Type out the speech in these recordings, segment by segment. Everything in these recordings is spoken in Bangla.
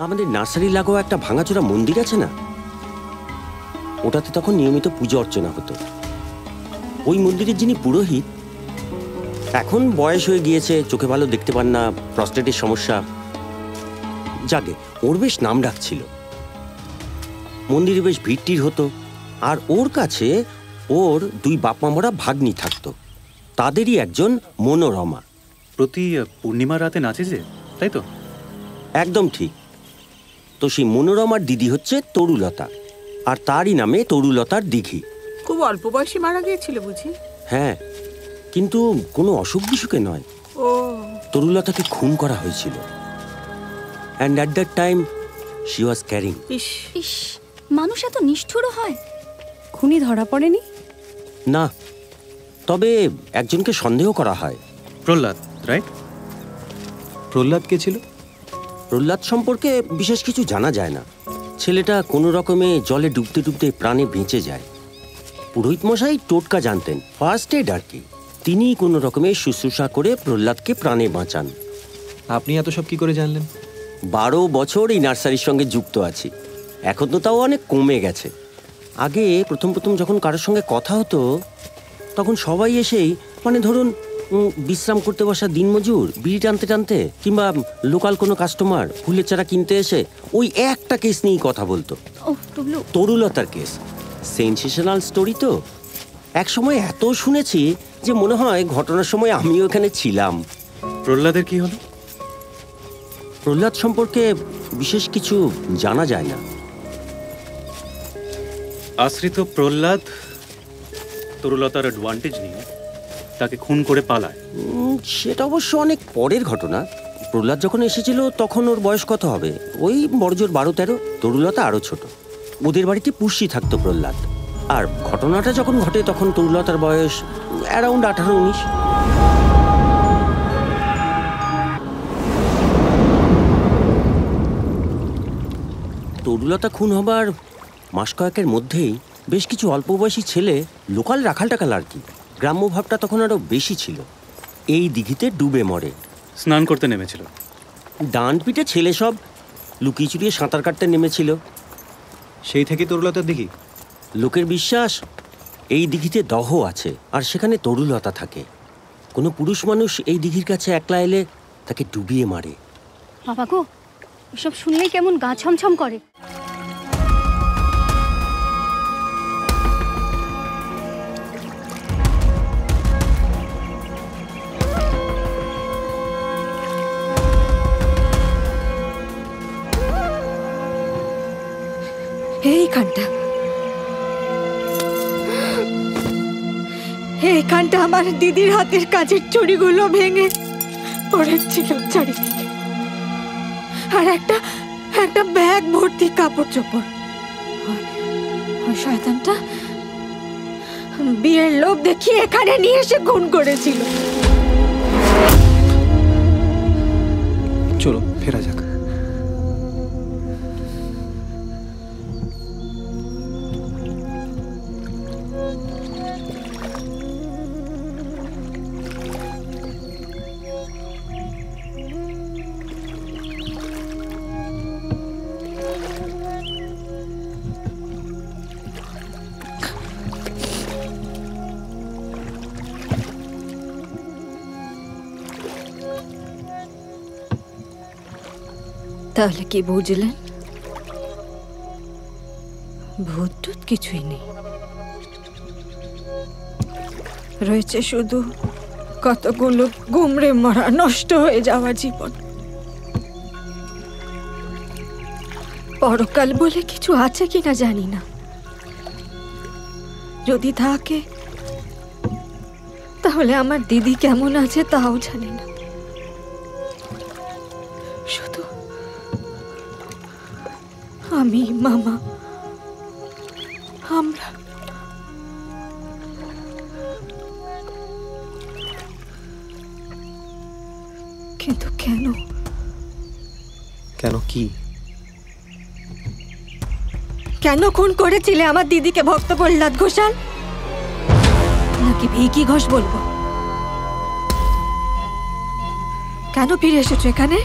আমাদের নার্সারি লাগোয়া একটা ভাঙাচোরা মন্দির আছে না, ওটাতে তখন নিয়মিত পুজো অর্চনা হতো। ওই মন্দিরের যিনি পুরোহিত, এখন বয়স হয়ে গিয়েছে, চোখে ভালো দেখতে পান না, প্রস্টেটের সমস্যা। যাকে ওর বেশ নাম ডাক ছিল, মন্দিরে বেশ ভিড় হতো। আর ওর কাছে ওর দুই বাপমা মরা ভাগ্নি থাকতো, তাদেরই একজন মনোরমা। প্রতি পূর্ণিমা রাতে নাচে যে, তাই তো? একদম ঠিক। তো সেই মনোরমার দিদি হচ্ছে তরুলতা, আর তারই নামে তরুলতার দিঘি। খুব অল্প বয়সে মারা গিয়েছিল বুঝি? হ্যাঁ, কিন্তু কোনো অসুখ বিসুখে নয়। ও, তরুলতাকে খুন করা হয়েছিল। And at that time she was carrying. ইস ইস, মানুষ এত নিষ্ঠুর হয়। খুনি ধরা পড়েনি? না, তবে একজনকে সন্দেহ করা হয়। প্রহ্লাদ, রাইট? প্রহ্লাদ কে ছিল? প্রহ্লাদ সম্পর্কে বিশেষ কিছু জানা যায় না। ছেলেটা কোনো রকমে জলে ডুবতে ডুবতে প্রাণে বেঁচে যায়। পুরোহিত মশাই টোটকা জানতেন, ফার্স্ট এড আর কি। তিনি কোনো রকমে শুশ্রূষা করে প্রহ্লাদকে প্রাণে বাঁচান। আপনি এত সব কি করে জানলেন? 12 বছর এই নার্সারির সঙ্গে যুক্ত আছি। এখন তো তাও অনেক কমে গেছে। আগে প্রথম যখন কারোর সঙ্গে কথা হতো, তখন সবাই এসেই মানে ধরুন বিশ্রাম করতে বসা দিনমজুর বিড়ি টানতে টানতে, কিংবা লোকাল কোনো কাস্টমার ফুলের চারা কিনতে এসে ওই একটা কেস নিয়েই কথা বলতো। তরুলতার কেস, সেনসেশনাল স্টোরি তো। একসময় এত শুনেছি যে মনে হয় ঘটনার সময় আমিও এখানে ছিলাম। প্রহ্লাদের কি হলো? প্রহ্লাদ সম্পর্কে বিশেষ কিছু জানা যায় না। আশ্রিত প্রহ্লাদ তরুলতার অ্যাডভান্টেজ নিয়ে তাকে খুন করে পালায়। সেটা অবশ্য অনেক পরের ঘটনা। প্রহ্লাদ যখন এসেছিল তখন ওর বয়স কত হবে, ওই বড়জোর 12-13। তরুলতা আরো ছোট। ওদের বাড়িতে পুষ্যি থাকতো প্রহ্লাদ। আর ঘটনাটা যখন ঘটে তখন তরুলতার বয়স অ্যারাউন্ড 18-19। তরুলতা খুন হবার মাস কয়েকের মধ্যেই বেশ কিছু অল্প বয়সী ছেলে, লোকাল রাখাল টাকাল আর কি, গ্রাম্য ভাবটা তখন আরো বেশি ছিল, এই দিঘিতে ডুবে মরে। স্নান করতে নেমেছিল। ডান পিঠে ছেলে সব লুকিয়ে চুরিয়ে সাঁতার কাটতে নেমেছিল। সেই থেকে তরুলতার দিঘি? লোকের বিশ্বাস এই দিঘিতে দহ আছে, আর সেখানে তরুলতা থাকে। কোনো পুরুষ মানুষ এই দিঘির কাছে একলা এলে তাকে ডুবিয়ে মারে। বাবা গো, এসব শুনলেই কেমন গা ছমছম করে। এইখানটা আমার দিদির হাতের কাজের চুড়িগুলো ভেঙে পড়েছিল চারিদিকে, আর একটা ব্যাগ ভর্তি কাপড় চোপড়। ওই শয়তানটা বিয়ের লোভ দেখিয়ে এখানে নিয়ে এসে খুন করেছিল। চলো ফেরা যাক। তাহলে কি বুঝলেন? ভূত টুত কিছুই নেই, রয়েছে শুধু কতগুলো গুমড়ে মরা নষ্ট হয়ে যাওয়া জীবন। পরকাল বলে কিছু আছে কিনা জানি না, যদি থাকে তাহলে আমার দিদি কেমন আছে তাও জানি না। শুধু আমি, মামা, আমরা কিন্তু কেন? কেন কি? কেন খুন করেছিলে আমার দিদিকে ভক্ত প্রহ্লাদ ঘোষাল, নাকি ভিকি ঘোষ বলবো? কেন ফিরে এসেছো এখানে?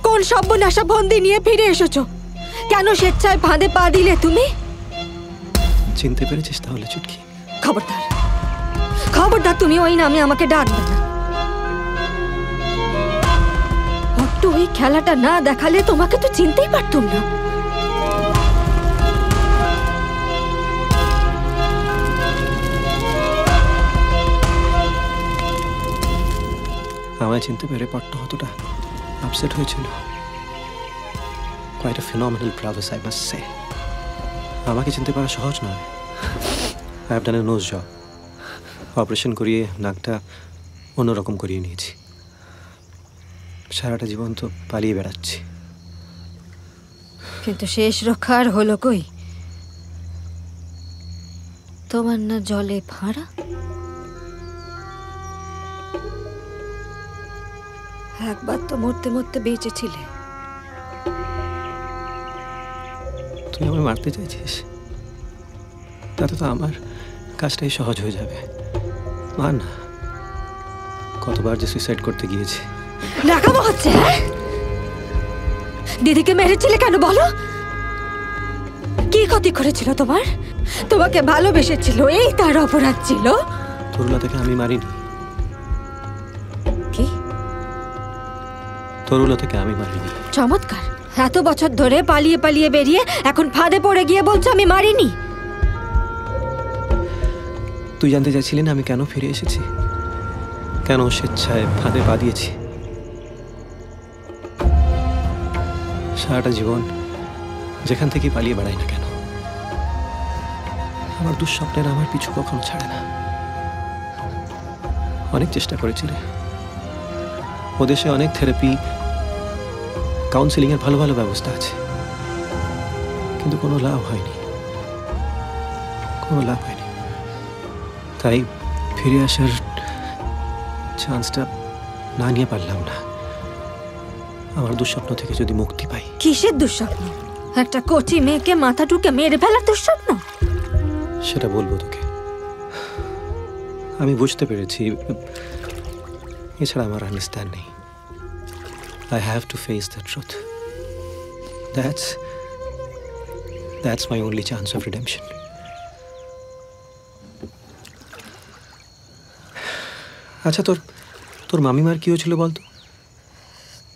কোন সর্বনাশা বন্দি নিয়ে ফিরে এসেছো? কেন স্বেচ্ছায় ফাঁদে পা দিলে তুমি? চিনতে পেরেছিস তাহলে চুটকি? খবরদার, খবরদার, তুমি ওই নামে আমাকে ডাকবে না। একটু ওই খেলাটা না দেখালে তোমাকে তো চিনতেই পারতাম না। আমায় চিনতে পেরে পট্ট অতটা আপসেট হয়েছিল। Quite a phenomenal prowess, I must say. আমাকে চিনতে পারা সহজ নয়। I have done a nose job. Operation করিয়ে নাকটা অন্যরকম করিয়ে নিয়েছি। সারাটা জীবন তো পালিয়ে বেড়াচ্ছি। কিন্তু শেষ রক্ষা আর হলো কই? তোমার না জলে ভাঁড়া? একবার তো মরতে মরতে বেঁচেছিলে। তুই আমায় মারতে চাইছিস? তাতে তো আমার কাজটাই সহজ হয়ে যাবে। মার না। কতবার যে সুইসাইড করতে গিয়েছি। দেখাবো হচ্ছে, হ্যাঁ? দিদিকে মেরেছিলে কেন বলো? কি ক্ষতি করেছিল তোমার? তোমাকে ভালোবেসেছিল, এই তার অপরাধ ছিল? তরুলতাকে আমি মারিনি। কি তরুলতাকে আমি মারিনি। চমৎকার! এত বছর ধরে পালিয়ে পালিয়ে বেরিয়ে এখন ফাঁদে পড়ে গিয়ে বলছো আমি মারিনি। তুই জানতে চাইছিলি না আমি কেন ফিরে এসেছি, কেন স্বেচ্ছায় ফাঁদে পা দিয়েছি? সারাটা জীবন যেখান থেকে পালিয়ে বেড়াই না কেন, আমার দুঃস্বপ্নের আমার পিছু কখনো ছাড়ে না। অনেক চেষ্টা করেছি রে। ওদেশে অনেক থেরাপি, কাউন্সেলিং এর ভালো ভালো ব্যবস্থা আছে, কিন্তু কোনো লাভ হয়নি, কোনো লাভ হয়নি। তাই ফিরে আসার চান্সটা না নিয়ে পারলাম না। আমার দুঃস্বপ্ন থেকে যদি মুক্তি পাই। কিসের দুঃস্বপ্ন? একটা কচি মেয়েকে মাথা টুকে মেরে ফেলার দুঃস্বপ্ন? সেটা বলবো তোকে। আমি বুঝতে পেরেছি, এছাড়া আমার আর নিস্তার নেই। I have to face the truth. That's my only chance of redemption. আচ্ছা, তোর মামিমার কি হয়েছিল বলতো?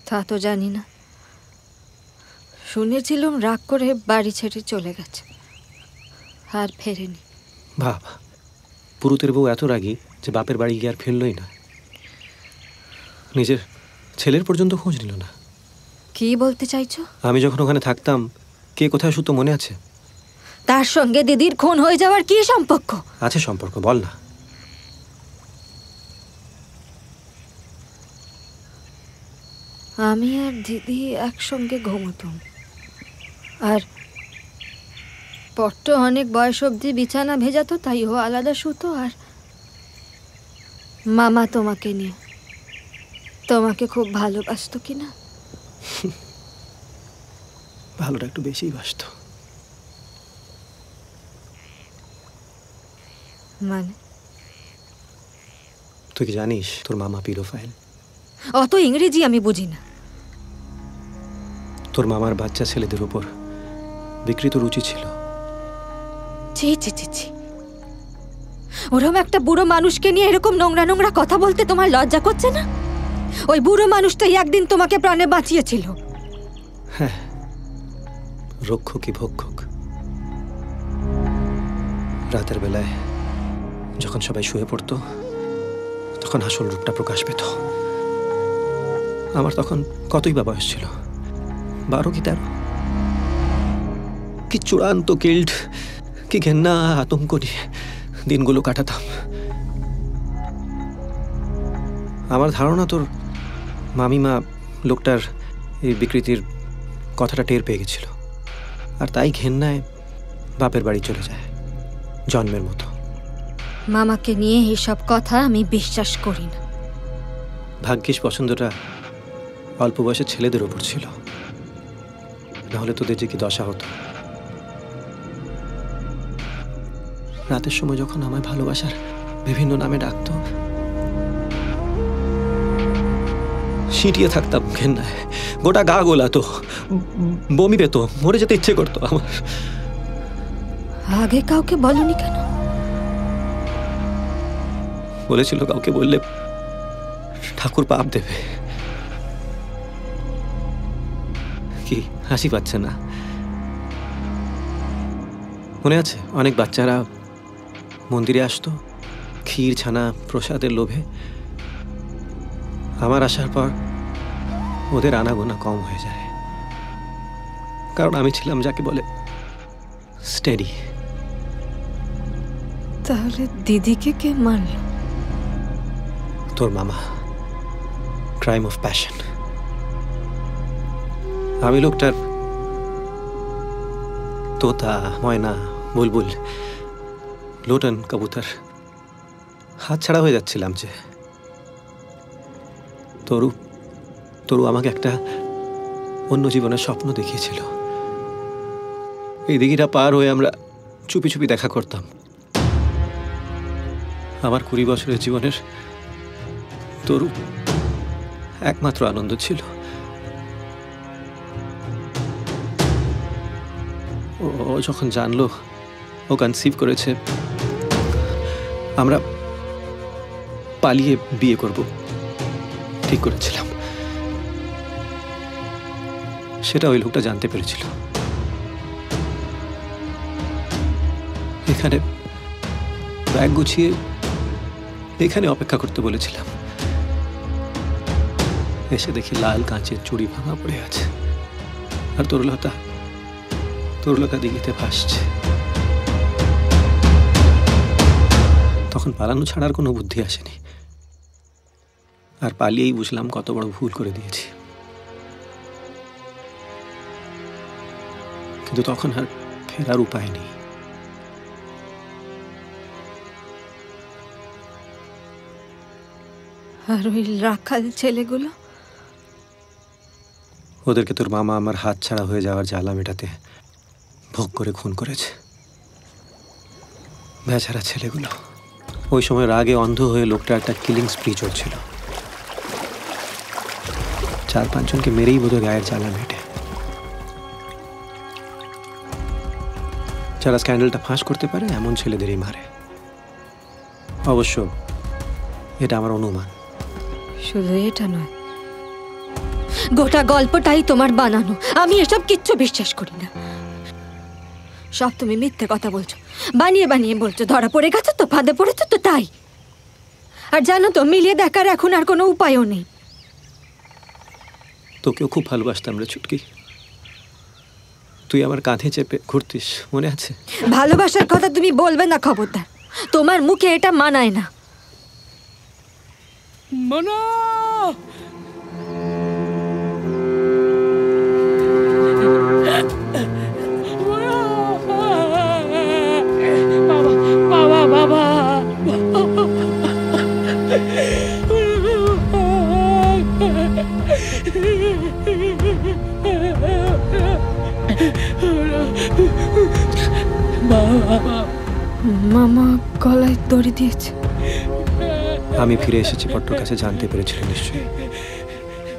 তা তো জানি না। শুনেছিলাম রাগ করে বাড়ি ছেড়ে চলে গেছে, আর ফেরেনি। বাবা, পুরুতের বউ এত রাগী যে বাপের বাড়ি গিয়ে আর ফিরলই না। নিজের ছেলের পর্যন্ত খোঁজ নিল না। কি বলতে চাইছো? আমি যখন ওখানে থাকতাম কে কোথায় শুতো মনে আছে? তার সঙ্গে দিদির খুন হয়ে যাওয়ার কি সম্পর্ক? আছে সম্পর্ক, বল না। আমি আর দিদি একসঙ্গে ঘুমোতাম, আর পট্ট অনেক বয়স অবধি বিছানা ভেজাতো, তাই ও আলাদা শুতো। আর মামা তোমাকে নিয়ে, তোমাকে খুব ভালোবাসতো কিনা? ভালোটা একটু বেশিই বাসতো। মানে তুই কি জানিস তোর মামা পিডোফাইল? অত ইংরেজি আমি বুঝি না। তোর মামার বাচ্চা ছেলেদের উপর বিকৃত রুচি ছিল। ছি ছি ছি ছি, ওরকম একটা বুড়ো মানুষকে নিয়ে এরকম নোংরা নোংরা কথা বলতে তোমার লজ্জা করছে না? ওই বুড়ো মানুষটাই একদিন তোমাকে প্রাণে বাঁচিয়েছিল। হ্যাঁ, রক্ষকই ভক্ষক। রাতের বেলায় যখন সবাই শুয়ে পড়তো তখন আসল রূপটা প্রকাশ পেত। আমার তখন কতই বা বয়স ছিল, 12 কি 13। কি চূড়ান্ত গিল্ট, কি ঘেন্না আতঙ্ক নিয়ে দিনগুলো কাটাতাম। আমার ধারণা তোর মামিমা লোকটার এই বিকৃতির কথাটা টের পেয়ে গেছিল, আর তাই ঘেন্নায় বাপের বাড়ি চলে যায় জন্মের মতো। মামাকে নিয়ে এইসব কথা আমি বিশ্বাস করি না। ভাগ্যিস পছন্দটা অল্প বয়সের ছেলেদের ওপর ছিল, নাহলে তোদের যে কি দশা হতো। রাতের সময় যখন আমায় ভালোবাসার বিভিন্ন নামে ডাকতো, ছিটিয়ে থাকতাম ঘেন্নায়, গোটা গা গোলাতো, বমি পেত, মরে যেতে ইচ্ছে করতো আমার। আগে কাউকে বলনি কেন? বলেছিল কাউকে বললে ঠাকুর পাপ দেবে। কি হাসি পাচ্ছে না? মনে আছে অনেক বাচ্চারা মন্দিরে আসতো ক্ষীর ছানা প্রসাদের লোভে? আমার আসার পর ওদের আনাগোনা কম হয়ে যায়, কারণ আমি ছিলাম যাকে বলে স্টেডি। তাহলে দিদিকে কে মারল? তোর মামা। Crime of passion. আমি লোকটার তোতা, ময়না, বুলবুল, লোটন, কবুতর হাত ছাড়া হয়ে যাচ্ছিলাম যে। তরু আমাকে একটা অন্য জীবনের স্বপ্ন দেখিয়েছিল। এই দিঘিটা পার হয়ে আমরা চুপি চুপি দেখা করতাম। আমার 20 বছরের জীবনের তরু একমাত্র আনন্দ ছিল। ও যখন জানলো ও কনসিভ করেছে, আমরা পালিয়ে বিয়ে করব ঠিক করেছিলাম। সেটা ওই লোকটা জানতে পেরেছিল। এখানে ব্যাগ গুছিয়ে এখানে অপেক্ষা করতে বলেছিলাম। এসে দেখি লাল কাঁচের চুড়ি ভাঙা পড়ে আছে, আর তরুলতা দিঘিতে ভাসছে। তখন পালানো ছাড়ার কোনো বুদ্ধি আসেনি, আর পালিয়েই বুঝলাম কত বড় ভুল করে দিয়েছি। কিন্তু তখন আর ফেরার উপায় নেই। আর ওই রাখাল ছেলেগুলো? ওদেরকে তোর মামা আমার হাত ছাড়া হয়ে যাওয়ার জ্বালা মেটাতে ভোগ করে খুন করেছে। বেচারা ছেলেগুলো। ওই সময় রাগে অন্ধ হয়ে লোকটা একটা কিলিং স্প্রি চলছিল। 4-5 জনকে মেরেই বোধহয় গায়ের জ্বালা মেটে। যারা স্ক্যান্ডেলটা ফাঁস করতে পারে এমন ছেলেদেরই মারে। অবশ্য এটা আমার অনুমান। শুধু এটা নয়, গোটা গল্পটাই তোমার বানানো। আমি এসব কিচ্ছু বিশ্বাস করি না। সব তুমি মিথ্যে কথা বলছো, বানিয়ে বানিয়ে বলছো। ধরা পড়ে গেছো তো, ফাঁদে পড়েছো তো, তাই। আর জানো তো, মিলিয়ে দেখার এখন আর কোনো উপায়ও নেই। তোকেও খুব ভালোবাসতাম রে ছুটকি। তুই আমার কাঁধে চেপে ঘুরতিস, মনে আছে? ভালোবাসার কথা তুমি বলবে না, খবরদার। তোমার মুখে এটা মানায় না। মনো! বাবা, বাবা, মামা গলায় দড়ি দিয়েছে। আমি ফিরে এসেছি পট্টর কাছে, জানতে পেরেছিল নিশ্চয়ই।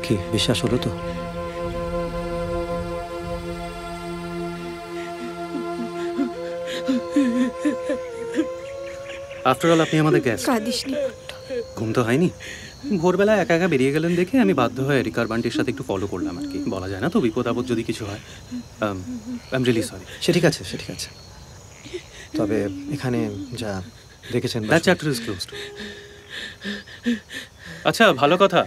কি বিশ্বাস হলো তো? আফটার অল আপনি আমাদের গেস্ট। কাঁদিসনি? ঘুম তো হয়নি? ভোরবেলা একা একা বেরিয়ে গেলেন দেখে আমি বাধ্য হয়ে এরিকার বান্টির সাথে একটু ফলো করলাম আর কি। বলা যায় না তো, বিপদ আপদ যদি কিছু হয়। I am really sorry. সে ঠিক আছে, সে ঠিক আছে। তবে এখানে যা দেখেছেন, দ্যাট চ্যাপ্টার ইজ ক্লোজড। আচ্ছা, ভালো কথা।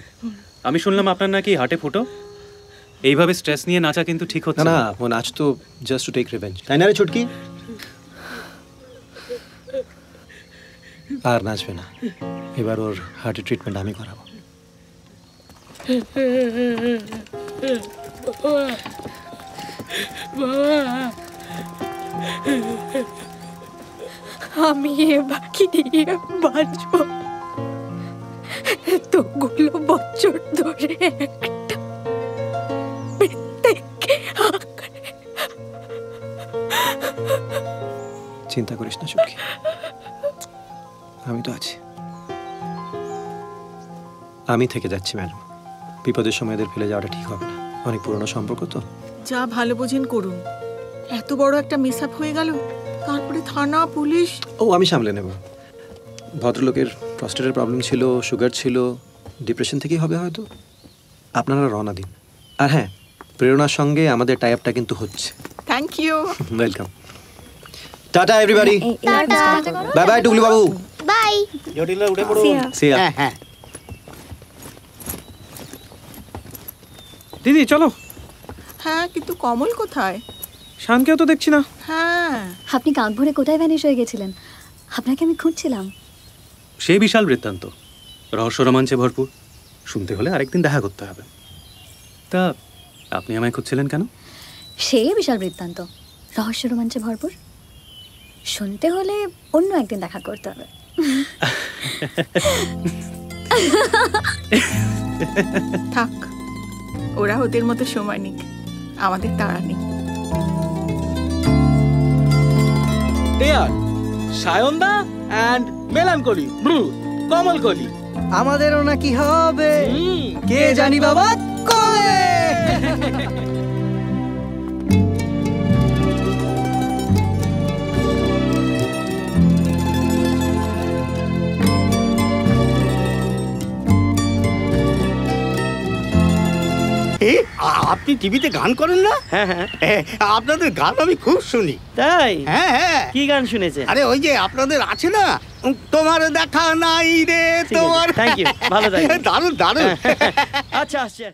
আমি শুনলাম আপনার নাকি হাটে ফুটো। এইভাবে স্ট্রেস নিয়ে নাচা কিন্তু ঠিক হচ্ছে না না। না, ও নাচ তো জাস্ট টু টেক রিভেঞ্জ, তাই না রে ছুটকি? আর নাচবে না, এবার ওর হার্টের ট্রিটমেন্ট আমি করাবো। আমি বাকি নিয়ে বাঁচবো। এতগুলো বছর ধরে একটা প্রত্যেককে চিন্তা করিস না ছুটকি, আমি তো আছি। আমি থেকে যাচ্ছি ম্যাডাম, বিপদের সময় এদের ফেলে যাওয়াটা ঠিক হবে না, অনেক পুরনো সম্পর্ক তো। যা ভালো বোঝেন করুন। এত বড় একটা মিস আপ হয়ে গেল, তারপরে থানা পুলিশ। ও আমি সামলে নেব। ভদ্রলোকের প্রস্টেটের প্রবলেম ছিল, সুগার ছিল, ডিপ্রেশন থেকেই হবে হয়তো। আপনারা রওনা দিন। আর হ্যাঁ, প্রেরণার সঙ্গে আমাদের টাই আপটা কিন্তু হচ্ছে। Thank you. ওয়েলকাম। টাটা এভরিবডি। বাই বাই টুকলু বাবু। বাই। জটিলা উঠে পড়ো। See ya. হ্যাঁ দিদি চলো। হ্যাঁ, কিন্তু কমল কোথায়? শানকেও তো দেখছি না। হ্যাঁ, আপনি কাক ভরে কোথায় ভ্যানিশ হয়ে গেছিলেন? আপনাকে আমি খুঁজছিলাম। সে বিশাল বৃত্তান্ত, রহস্য রোমাঞ্চে ভরপুর। শুনতে হলে আরেকদিন দেখা করতে হবে। তা আপনি আমায় খুঁজছিলেন কেন? সে বিশাল বৃত্তান্ত, রহস্য রোমাঞ্চে ভরপুর। শুনতে হলে অন্য একদিন দেখা করতে হবে। থাক, ওরা ওদের মতো সময় নিক, আমাদের তাড়া নেই। Dear, সায়নদা and melancholy, blue, কমলকলি। আমাদেরও নাকি হবে, কে জানি বাবা কবে। আপনি টিভিতে গান করেন না? হ্যাঁ হ্যাঁ, আপনাদের গান আমি খুব শুনি। তাই? হ্যাঁ হ্যাঁ। কি গান শুনেছেন? আরে ওই যে আপনাদের আছে না, তোমার দেখা নাই রে তোমার। থ্যাংক ইউ, ভালো থাকবেন। দারুণ দারুণ। আচ্ছা আচ্ছা।